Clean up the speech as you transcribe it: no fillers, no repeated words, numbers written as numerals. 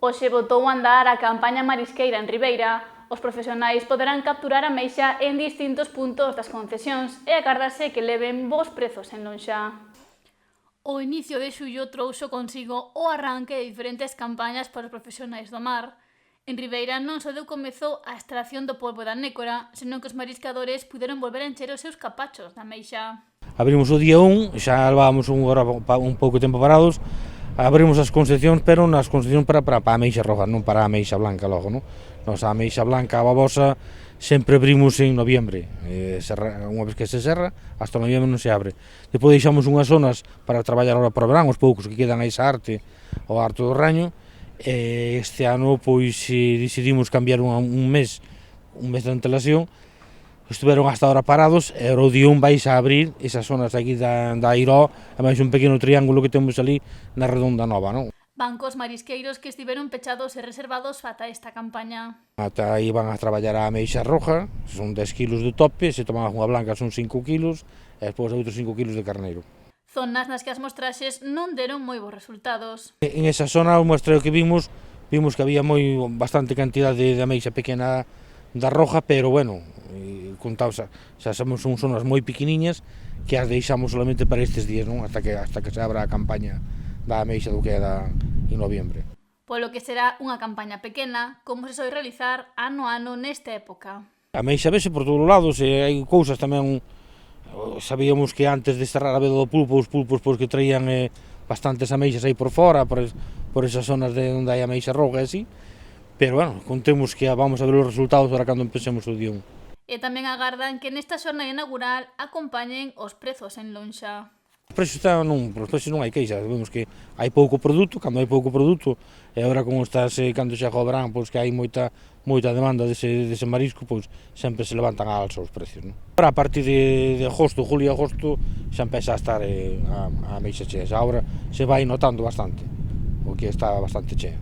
Hoxe botou a andar a campaña marisqueira en Ribeira. Os profesionais poderán capturar a ameixa en distintos puntos das concesións e agardase que leven bons prezos en lonxa. O inicio de xullo trouxo consigo o arranque de diferentes campañas para os profesionais do mar. En Ribeira non só deu comezo a extracción do polvo da nécora, senón que os mariscadores puderon volver a encher os seus capachos da ameixa. Abrimos o día 1, xa levábamos un pouco tempo parados, abrimos as concesións, pero nas concesións para a ameixa roja, non para a ameixa blanca logo, non? Nos a ameixa blanca, a babosa, sempre abrimos en noviembre, unha vez que se serra, hasta noviembre non se abre. Depois deixamos unhas zonas para traballar ahora para o verán, os poucos que quedan a esa arte, o arte do raño, e este ano pois decidimos cambiar un mes de antelación. Estiveron hasta ahora parados e o día 1 vais a abrir esas zonas aquí da Airó, e máis un pequeno triángulo que temos ali na Redonda Nova, non? Bancos marisqueiros que estiveron pechados e reservados ata esta campaña. Ata aí van a traballar a ameixa roja, son 10 kilos de tope, se toman unha blanca son 5 kilos, e despois outros 5 kilos de carneiro. Zonas nas que as mostraxes non deron moi bons resultados. En esa zona, o muestreo que vimos que había bastante cantidade de ameixa pequena da roja, pero bueno, contaos, xa somos zonas moi pequeniñas que as deixamos solamente para estes días, non? Hasta que se abra a campaña da ameixa do que é en noviembre. Polo que será unha campaña pequena, como se soe realizar ano a ano nesta época. A ameixa vese por todos os lados, e hai cousas tamén, sabíamos que antes de cerrar a veda do pulpo, os pulpos pois, que traían bastantes ameixas aí por fora, por esas zonas de onde hai ameixa roja e así, pero bueno, contemos que vamos a ver os resultados para cando empecemos o día 1. E tamén agardan que nesta xornada inaugural acompañen os prezos en lonxa. Os precios non hai queixa, vemos que hai pouco produto, cando hai pouco produto, e agora con cando chega o verán, pois que hai moita demanda dese marisco, pois sempre se levantan a alza os precios, non? Agora, a partir de agosto, julio e agosto, xa empeza a estar a ameixa chea, agora se vai notando bastante, porque está bastante chea.